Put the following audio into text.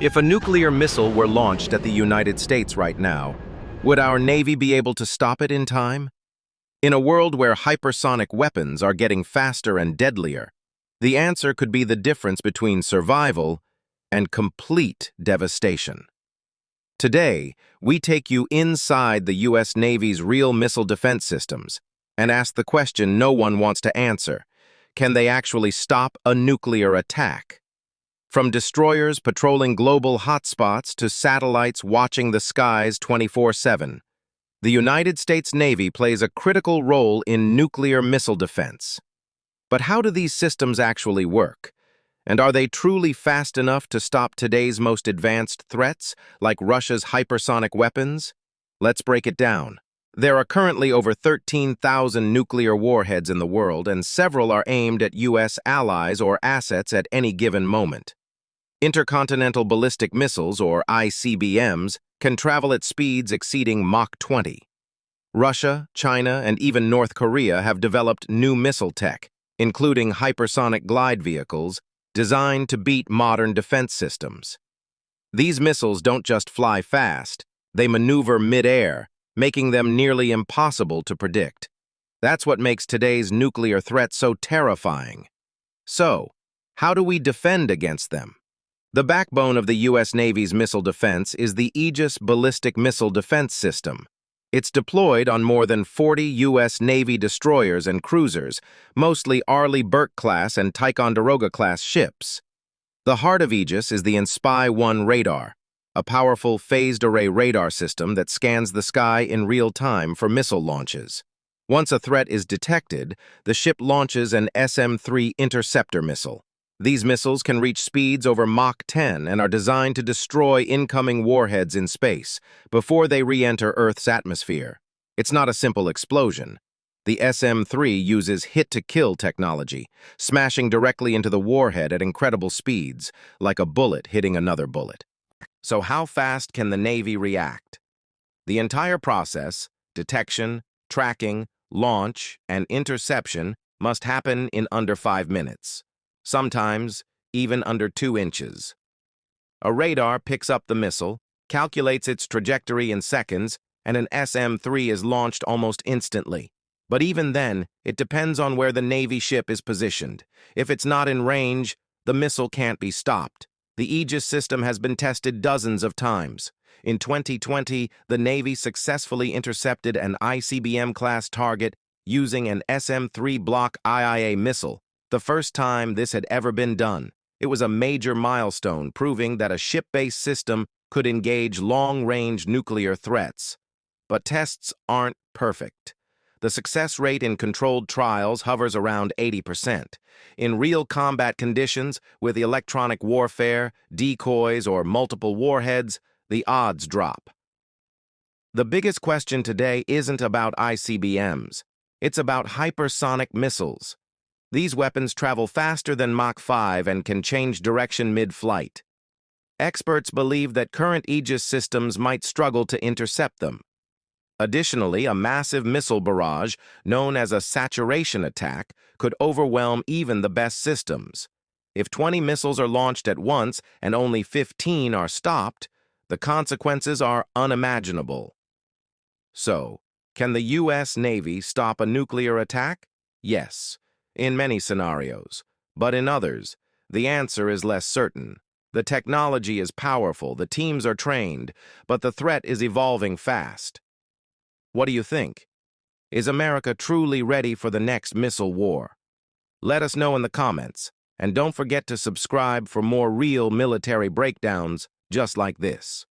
If a nuclear missile were launched at the United States right now, would our Navy be able to stop it in time? In a world where hypersonic weapons are getting faster and deadlier, the answer could be the difference between survival and complete devastation. Today, we take you inside the U.S. Navy's real missile defense systems and ask the question no one wants to answer. Can they actually stop a nuclear attack? From destroyers patrolling global hotspots to satellites watching the skies 24/7, the United States Navy plays a critical role in nuclear missile defense. But how do these systems actually work? And are they truly fast enough to stop today's most advanced threats, like Russia's hypersonic weapons? Let's break it down. There are currently over 13,000 nuclear warheads in the world, and several are aimed at U.S. allies or assets at any given moment. Intercontinental ballistic missiles, or ICBMs, can travel at speeds exceeding Mach 20. Russia, China, and even North Korea have developed new missile tech, including hypersonic glide vehicles, designed to beat modern defense systems. These missiles don't just fly fast, they maneuver mid-air, making them nearly impossible to predict. That's what makes today's nuclear threat so terrifying. So, how do we defend against them? The backbone of the U.S. Navy's missile defense is the Aegis Ballistic Missile Defense System. It's deployed on more than 40 U.S. Navy destroyers and cruisers, mostly Arleigh Burke-class and Ticonderoga-class ships. The heart of Aegis is the Inspy-1 radar, a powerful phased-array radar system that scans the sky in real time for missile launches. Once a threat is detected, the ship launches an SM-3 interceptor missile. These missiles can reach speeds over Mach 10 and are designed to destroy incoming warheads in space before they re-enter Earth's atmosphere. It's not a simple explosion. The SM-3 uses hit-to-kill technology, smashing directly into the warhead at incredible speeds, like a bullet hitting another bullet. So how fast can the Navy react? The entire process, detection, tracking, launch, and interception, must happen in under 5 minutes. Sometimes even under 2 inches. A radar picks up the missile, calculates its trajectory in seconds, and an SM-3 is launched almost instantly. But even then, it depends on where the Navy ship is positioned. If it's not in range, the missile can't be stopped. The Aegis system has been tested dozens of times. In 2020, the Navy successfully intercepted an ICBM-class target using an SM-3 Block IA missile. The first time this had ever been done. It was a major milestone, proving that a ship-based system could engage long-range nuclear threats. But tests aren't perfect. The success rate in controlled trials hovers around 80%. In real combat conditions, with electronic warfare, decoys, or multiple warheads, the odds drop. The biggest question today isn't about ICBMs. It's about hypersonic missiles. These weapons travel faster than Mach 5 and can change direction mid-flight. Experts believe that current Aegis systems might struggle to intercept them. Additionally, a massive missile barrage, known as a saturation attack, could overwhelm even the best systems. If 20 missiles are launched at once and only 15 are stopped, the consequences are unimaginable. So, can the U.S. Navy stop a nuclear attack? Yes. In many scenarios, but in others, the answer is less certain. The technology is powerful, the teams are trained, but the threat is evolving fast. What do you think? Is America truly ready for the next missile war? Let us know in the comments, and don't forget to subscribe for more real military breakdowns just like this.